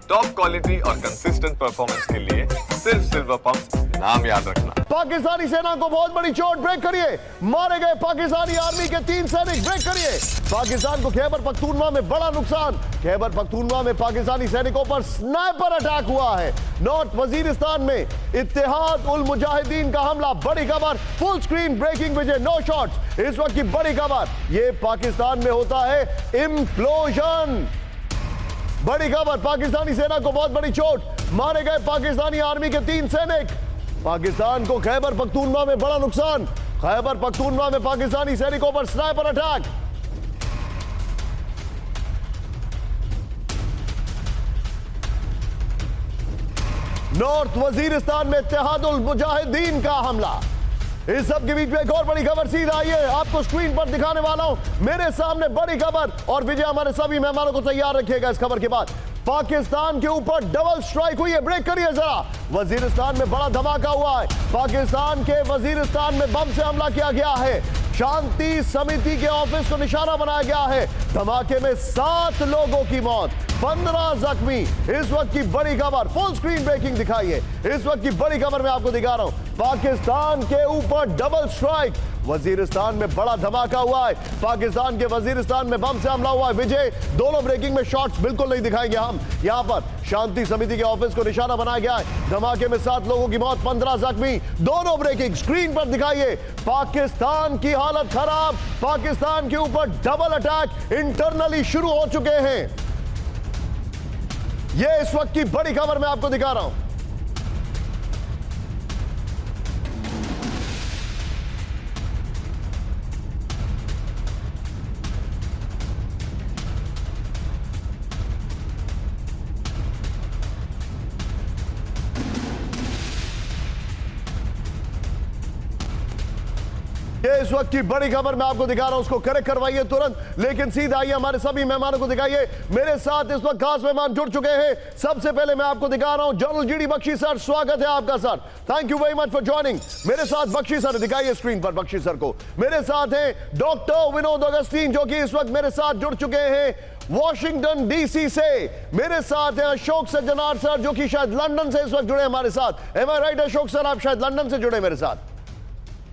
Top quality और consistent performance के लिए सिर्फ सिल्वर पंप्स, नाम याद रखना। पाकिस्तानी सेना को बहुत बड़ी चोट, ब्रेक करिए। मारे गए पाकिस्तानी आर्मी के 3 सैनिक, ब्रेक करिए। पाकिस्तान को खैबर पख्तूनख्वा में बड़ा नुकसान। खैबर पख्तूनख्वा में पाकिस्तानी सैनिकों पर स्नाइपर अटैक हुआ है। नॉर्थ वजीरिस्तान में इत्तेहाद उल मुजाहिदीन का हमला, बड़ी खबर, फुल स्क्रीन ब्रेकिंग विजय, नो शॉट्स। इस वक्त की बड़ी खबर, यह पाकिस्तान में होता है इम्प्लोजन। बड़ी खबर, पाकिस्तानी सेना को बहुत बड़ी चोट, मारे गए पाकिस्तानी आर्मी के 3 सैनिक। पाकिस्तान को खैबर पख्तूनख्वा में बड़ा नुकसान। खैबर पख्तूनख्वा में पाकिस्तानी सैनिकों पर स्नाइपर अटैक। नॉर्थ वजीरिस्तान में इत्तेहादुल मुजाहिदीन का हमला। इस सब के बीच में एक और बड़ी खबर सीधा आइए आपको स्क्रीन पर दिखाने वाला हूं। मेरे सामने बड़ी खबर, और विजय हमारे सभी मेहमानों को तैयार रखिएगा इस खबर के बाद। पाकिस्तान के ऊपर डबल स्ट्राइक हुई है, ब्रेक करिए जरा। वजीरिस्तान में बड़ा धमाका हुआ है। पाकिस्तान के वजीरिस्तान में बम से हमला किया गया है। शांति समिति के ऑफिस को निशाना बनाया गया है। धमाके में 7 लोगों की मौत, 15 जख्मी। इस वक्त की बड़ी खबर, फुल स्क्रीन ब्रेकिंग दिखाइए। इस वक्त की बड़ी खबर मैं आपको दिखा रहा हूं। पाकिस्तान के ऊपर डबल स्ट्राइक, वजीरिस्तान में बड़ा धमाका हुआ है। पाकिस्तान के वजीरिस्तान में बम से हमला हुआ है। विजय, दोनों ब्रेकिंग में शॉट्स बिल्कुल नहीं दिखाएंगे हम। यहां पर शांति समिति के ऑफिस को निशाना बनाया गया है। धमाके में 7 लोगों की मौत, 15 जख्मी। दोनों ब्रेकिंग स्क्रीन पर दिखाइए। पाकिस्तान की हालत खराब। पाकिस्तान के ऊपर डबल अटैक इंटरनली शुरू हो चुके हैं। यह इस वक्त की बड़ी खबर मैं आपको दिखा रहा हूं। ये इस वक्त की बड़ी खबर मैं आपको दिखा रहा हूं, उसको करेक्ट करवाइए तुरंत। लेकिन सीधा आइए हमारे सभी मेहमानों को दिखाइए। मेरे साथ इस वक्त खास मेहमान जुड़ चुके हैं। सबसे पहले मैं आपको दिखा रहा हूं जनरल जीडी बख्शी सर, स्वागत है आपका sir. Thank you very much for joining. मेरे साथ बख्शी सर, दिखाइए स्क्रीन पर बख्शी सर को। मेरे साथ हैं डॉक्टर विनोद अगस्तीन, जो कि इस वक्त मेरे साथ जुड़ चुके हैं वॉशिंगटन डीसी से। मेरे साथ हैं अशोक सज्जनार सर, जो कि शायद लंदन से इस वक्त जुड़े हमारे साथ। एम आई राइट अशोक सर, आप शायद लंदन से जुड़े मेरे साथ?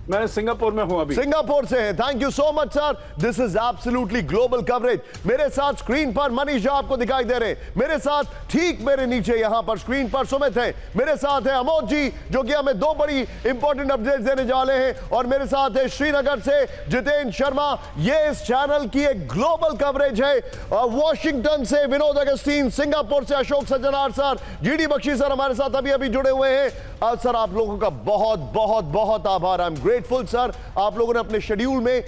मैं सिंगापुर में हूं अभी। सिंगापुर से है। Thank you so much sir, this is absolutely global coverage. मेरे साथ स्क्रीन पर मनीष आपको दिखाई दे रहे। मेरे साथ ठीक मेरे नीचे यहां पर स्क्रीन पर सुमित है। मेरे साथ है अमोद जी, जो कि हमें 2 बड़ी इंपॉर्टेंट अपडेट्स देने वाले हैं। और मेरे साथ है श्रीनगर से जितेंद्र शर्मा। ये इस चैनल की एक ग्लोबल कवरेज है। वॉशिंगटन से विनोद अगस्तीन, सिंगापुर से Ashok Sajjanar sir, GD Bakshi sir हमारे साथ अभी अभी जुड़े हुए हैं। सर आप लोगों का बहुत बहुत बहुत आभार। आई एम ग्रेटफुल सर, आप लोगों ने अपने शेड्यूल में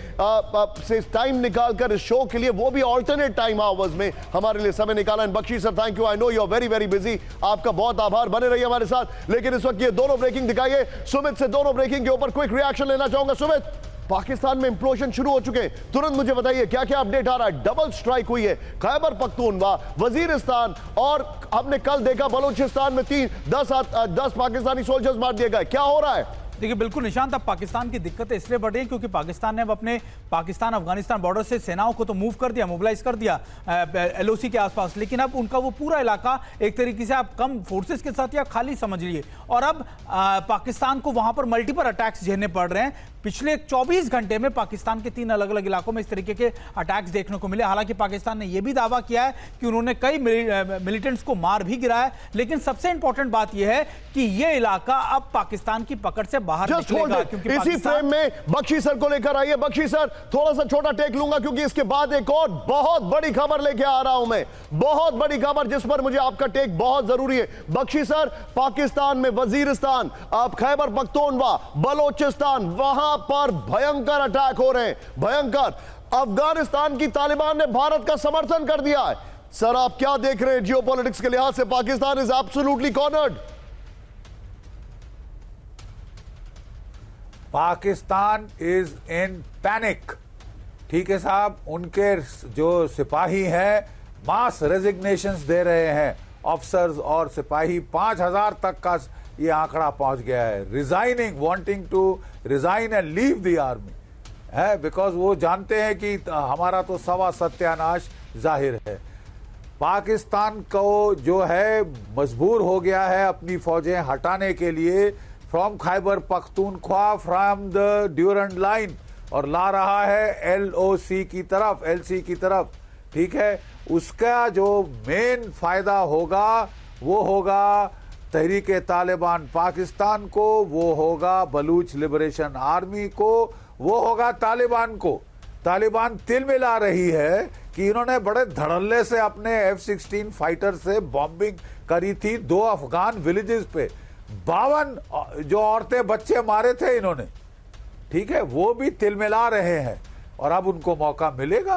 से टाइम निकालकर इस शो के लिए, वो भी ऑल्टरनेट टाइम आवर्स में हमारे लिए समय निकाला। Bakshi sir thank you, I know you are very very busy. आपका बहुत आभार, बने रहिए हमारे साथ। लेकिन इस वक्त ये दोनों ब्रेकिंग दिखाइए। सुमित से दोनों ब्रेकिंग के ऊपर क्विक रिएक्शन लेना चाहूंगा। सुमित, पाकिस्तान में इंप्लोजन शुरू हो चुके हैं, तुरंत मुझे बताइए क्या क्या अपडेट आ रहा है। डबल स्ट्राइक हुई है खैबर पख्तूनख्वा, वजीरिस्तान, और हमने कल देखा बलूचिस्तान में 10 पाकिस्तानी सोल्जर्स मार दिए गए। क्या हो रहा है? देखिए बिल्कुल निशांत, अब पाकिस्तान की दिक्कतें इसलिए बढ़ रही हैं क्योंकि पाकिस्तान ने अब अपने पाकिस्तान अफगानिस्तान बॉर्डर से सेनाओं को तो मूव कर दिया, मोबिलाइज कर दिया एलओसी के आसपास, लेकिन अब उनका वो पूरा इलाका एक तरीके से आप कम फोर्सेस के साथ या खाली समझ लीजिए। और अब पाकिस्तान को वहां पर मल्टीपल अटैक्स झेलने पड़ रहे हैं। पिछले 24 घंटे में पाकिस्तान के 3 अलग अलग इलाकों में इस तरीके के अटैक्स देखने को मिले। हालांकि पाकिस्तान ने यह भी दावा किया है कि उन्होंने कई मिलिटेंट्स को मार भी गिराया, लेकिन सबसे इंपॉर्टेंट बात यह है कि यह इलाका अब पाकिस्तान की पकड़ से बाहर निकलेगा। क्योंकि इसी फ्रेम में बख्शी सर को लेकर आइए। बख्शी सर, थोड़ा सा छोटा टेक लूंगा क्योंकि इसके बाद एक और बहुत बड़ी खबर लेके आ रहा हूं मैं, बहुत बड़ी खबर जिस पर मुझे आपका टेक बहुत जरूरी है। बख्शी सर, पाकिस्तान में वजीरिस्तान, आप खैबर पख्तूनख्वा, बलोचिस्तान, वहां पर भयंकर अटैक हो रहे हैं, भयंकर। अफगानिस्तान की तालिबान ने भारत का समर्थन कर दिया है। सर आप क्या देख रहे हैं जियोपॉलिटिक्स के लिहाज से? Pakistan is absolutely cornered. Pakistan is in panic. ठीक है साहब, उनके जो सिपाही हैं मास रेजिग्नेशंस दे रहे हैं, ऑफिसर्स और सिपाही 5000 तक का ये आंकड़ा पहुंच गया है। Resigning, wanting to resign and leave the army है, बिकॉज वो जानते हैं कि हमारा तो सवा सत्यानाश जाहिर है। पाकिस्तान को जो है मजबूर हो गया है अपनी फौजें हटाने के लिए from Khyber Pakhtunkhwa, from the Durand line, और ला रहा है LOC की तरफ, LC की तरफ। ठीक है, उसका जो मेन फायदा होगा वो होगा तहरीक तालिबान पाकिस्तान को, वो होगा बलूच लिबरेशन आर्मी को, वो होगा तालिबान को। तालिबान तिल मिला रही है कि इन्होंने बड़े धड़ल्ले से अपने F-16 फाइटर से बॉम्बिंग करी थी 2 अफगान विलेजेस पे, 52 जो औरतें बच्चे मारे थे इन्होंने। ठीक है, वो भी तिल मिला रहे हैं और अब उनको मौका मिलेगा